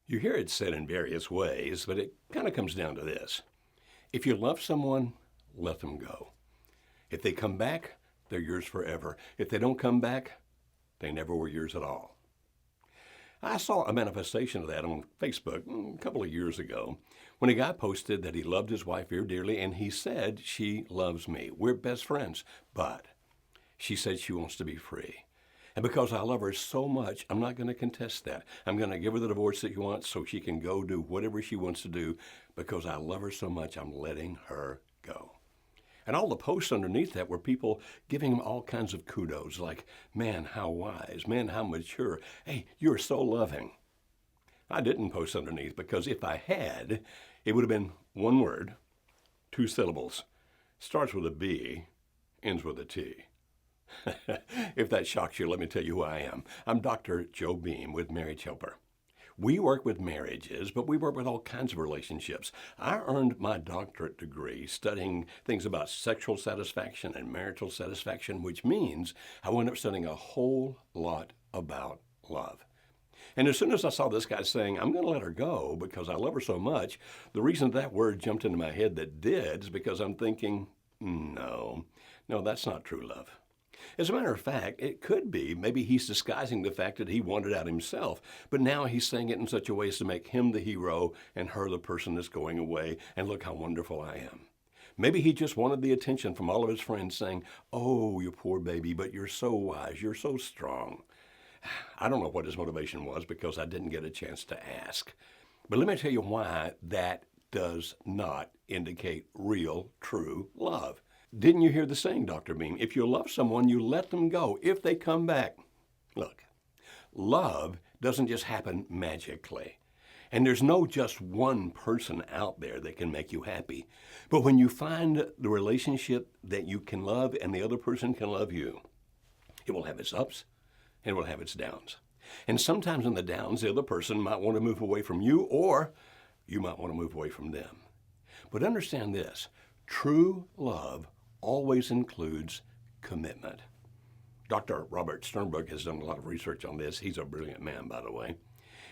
You hear it said in various ways, but it kind of comes down to this. If you love someone, let them go. If they come back, they're yours forever. If they don't come back, they never were yours at all. I saw a manifestation of that on Facebook a couple of years ago when a guy posted that he loved his wife very dearly and he said, "She loves me. We're best friends, but she said she wants to be free. And because I love her so much, I'm not going to contest that. I'm going to give her the divorce that she wants so she can go do whatever she wants to do. Because I love her so much, I'm letting her go." And all the posts underneath that were people giving him all kinds of kudos, like, "Man, how wise. Man, how mature. Hey, you're so loving." I didn't post underneath because if I had, it would have been one word, two syllables, starts with a B, ends with a T. If that shocks you, let me tell you who I am. I'm Dr. Joe Beam with Marriage Helper. We work with marriages, but we work with all kinds of relationships. I earned my doctorate degree studying things about sexual satisfaction and marital satisfaction, which means I wound up studying a whole lot about love. And as soon as I saw this guy saying, "I'm going to let her go because I love her so much," the reason that word jumped into my head that did is because I'm thinking, no, that's not true love. As a matter of fact, it could be maybe he's disguising the fact that he wanted out himself, but now he's saying it in such a way as to make him the hero and her the person that's going away, and look how wonderful I am. Maybe he just wanted the attention from all of his friends saying, "Oh, you poor baby, but you're so wise, you're so strong." I don't know what his motivation was because I didn't get a chance to ask. But let me tell you why that does not indicate real, true love. Didn't you hear the saying, Dr. Beam? If you love someone, you let them go if they come back. Look, love doesn't just happen magically. And there's no just one person out there that can make you happy. But when you find the relationship that you can love and the other person can love you, it will have its ups and it will have its downs. And sometimes in the downs, the other person might want to move away from you or you might want to move away from them. But understand this, true love always includes commitment. Dr. Robert Sternberg has done a lot of research on this. He's a brilliant man, by the way.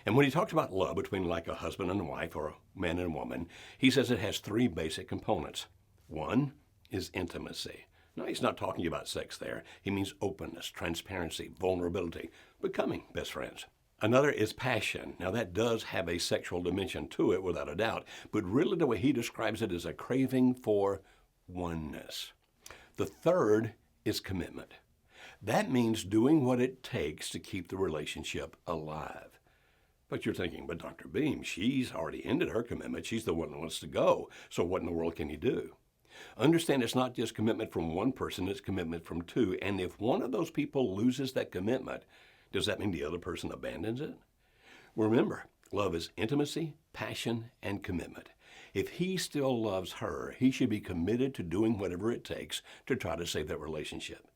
And when he talks about love between like a husband and a wife or a man and a woman, he says it has three basic components. One is intimacy. Now, he's not talking about sex there. He means openness, transparency, vulnerability, becoming best friends. Another is passion. Now, that does have a sexual dimension to it, without a doubt, but really the way he describes it is a craving for oneness. The third is commitment. That means doing what it takes to keep the relationship alive. But you're thinking, but Dr. Beam, she's already ended her commitment. She's the one that wants to go. So what in the world can he do? Understand it's not just commitment from one person, it's commitment from two. And if one of those people loses that commitment, does that mean the other person abandons it? Remember, love is intimacy, passion, and commitment. If he still loves her, he should be committed to doing whatever it takes to try to save that relationship.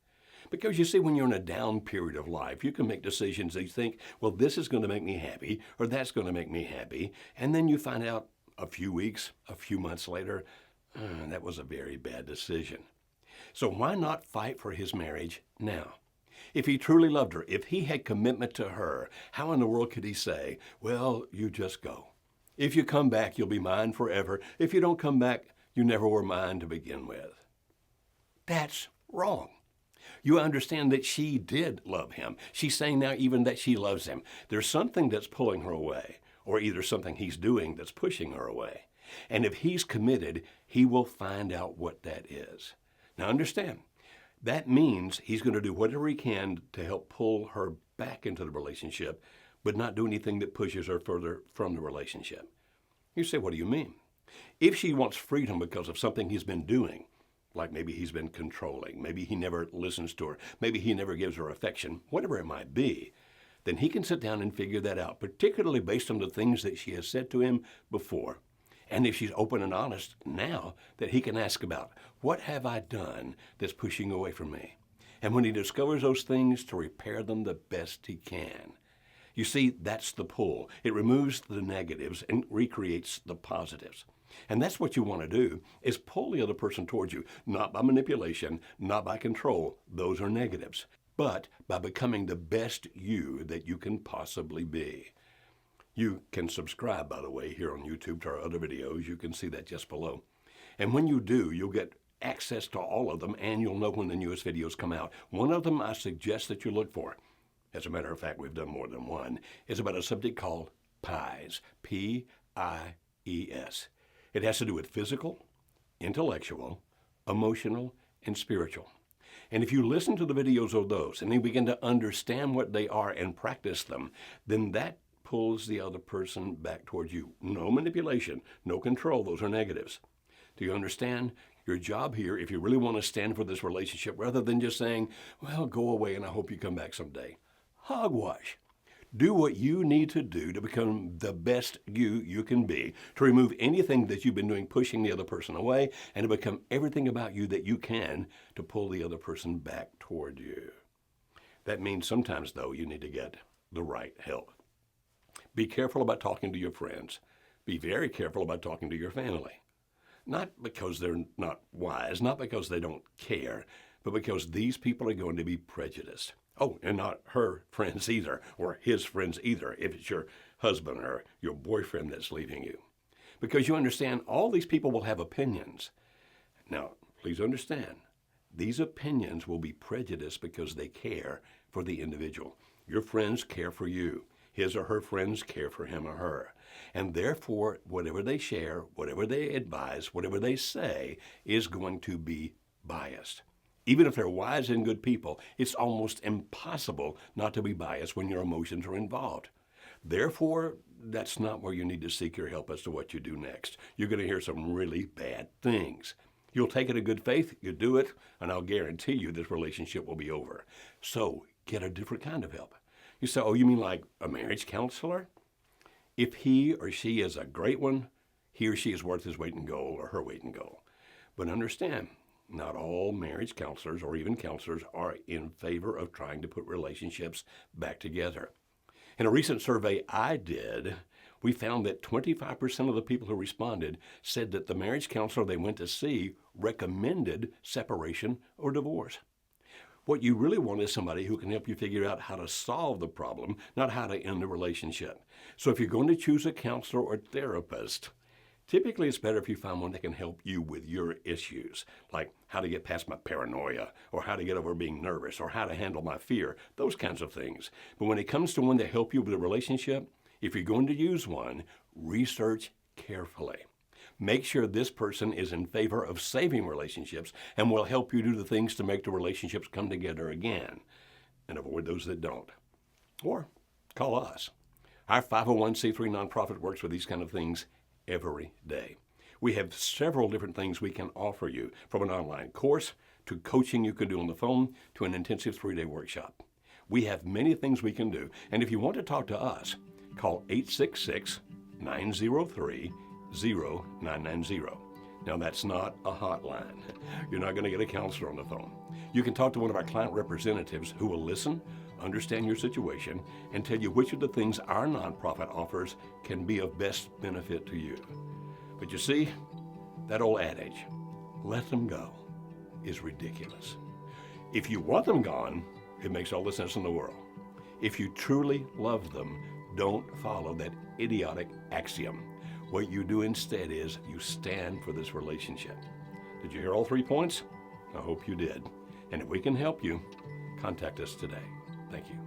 Because you see, when you're in a down period of life, you can make decisions that you think, well, this is going to make me happy, or that's going to make me happy. And then you find out a few weeks, a few months later, that was a very bad decision. So why not fight for his marriage now? If he truly loved her, if he had commitment to her, how in the world could he say, well, you just go? If you come back, you'll be mine forever. If you don't come back, you never were mine to begin with. That's wrong. You understand that she did love him. She's saying now even that she loves him. There's something that's pulling her away, or either something he's doing that's pushing her away. And if he's committed, he will find out what that is. Now understand, that means he's going to do whatever he can to help pull her back into the relationship, but not do anything that pushes her further from the relationship. You say, what do you mean? If she wants freedom because of something he's been doing, like maybe he's been controlling, maybe he never listens to her, maybe he never gives her affection, whatever it might be, then he can sit down and figure that out, particularly based on the things that she has said to him before. And if she's open and honest now, that he can ask about, what have I done that's pushing away from me? And when he discovers those things, to repair them the best he can. You see, that's the pull. It removes the negatives and recreates the positives. And that's what you want to do, is pull the other person towards you, not by manipulation, not by control. Those are negatives. But by becoming the best you that you can possibly be. You can subscribe, by the way, here on YouTube to our other videos. You can see that just below. And when you do, you'll get access to all of them, and you'll know when the newest videos come out. One of them I suggest that you look for, as a matter of fact, we've done more than one, is about a subject called PIES, P-I-E-S. It has to do with physical, intellectual, emotional, and spiritual. And if you listen to the videos of those and you begin to understand what they are and practice them, then that pulls the other person back towards you. No manipulation, no control. Those are negatives. Do you understand? Your job here, if you really want to stand for this relationship, rather than just saying, well, go away and I hope you come back someday. Hogwash. Do what you need to do to become the best you can be, to remove anything that you've been doing pushing the other person away, and to become everything about you that you can to pull the other person back toward you. That means sometimes, though, you need to get the right help. Be careful about talking to your friends. Be very careful about talking to your family. Not because they're not wise, not because they don't care, but because these people are going to be prejudiced. Oh, and not her friends either, or his friends either, if it's your husband or your boyfriend that's leaving you. Because you understand, all these people will have opinions. Now, please understand, these opinions will be prejudiced because they care for the individual. Your friends care for you. His or her friends care for him or her. And therefore, whatever they share, whatever they advise, whatever they say is going to be biased. Even if they're wise and good people, it's almost impossible not to be biased when your emotions are involved. Therefore, that's not where you need to seek your help as to what you do next. You're going to hear some really bad things. You'll take it in good faith, you do it, and I'll guarantee you this relationship will be over. So get a different kind of help. You say, oh, you mean like a marriage counselor? If he or she is a great one, he or she is worth his weight in gold or her weight in gold. But understand, not all marriage counselors or even counselors are in favor of trying to put relationships back together. In a recent survey I did, we found that 25% of the people who responded said that the marriage counselor they went to see recommended separation or divorce. What you really want is somebody who can help you figure out how to solve the problem, not how to end the relationship. So if you're going to choose a counselor or therapist, typically it's better if you find one that can help you with your issues, like how to get past my paranoia, or how to get over being nervous, or how to handle my fear, those kinds of things. But when it comes to one that help you with a relationship, if you're going to use one, research carefully. Make sure this person is in favor of saving relationships and will help you do the things to make the relationships come together again, and avoid those that don't. Or call us. Our 501c3 nonprofit works with these kind of things every day. We have several different things we can offer you, from an online course to coaching you can do on the phone to an intensive 3-day workshop. We have many things we can do, and if you want to talk to us, call 866-903-0990. Now, that's not a hotline. You're not going to get a counselor on the phone. You can talk to one of our client representatives who will listen, understand your situation, and tell you which of the things our nonprofit offers can be of best benefit to you. But you see, that old adage, let them go, is ridiculous. If you want them gone, it makes all the sense in the world. If you truly love them, don't follow that idiotic axiom. What you do instead is you stand for this relationship. Did you hear all 3 points? I hope you did. And if we can help you, contact us today. Thank you.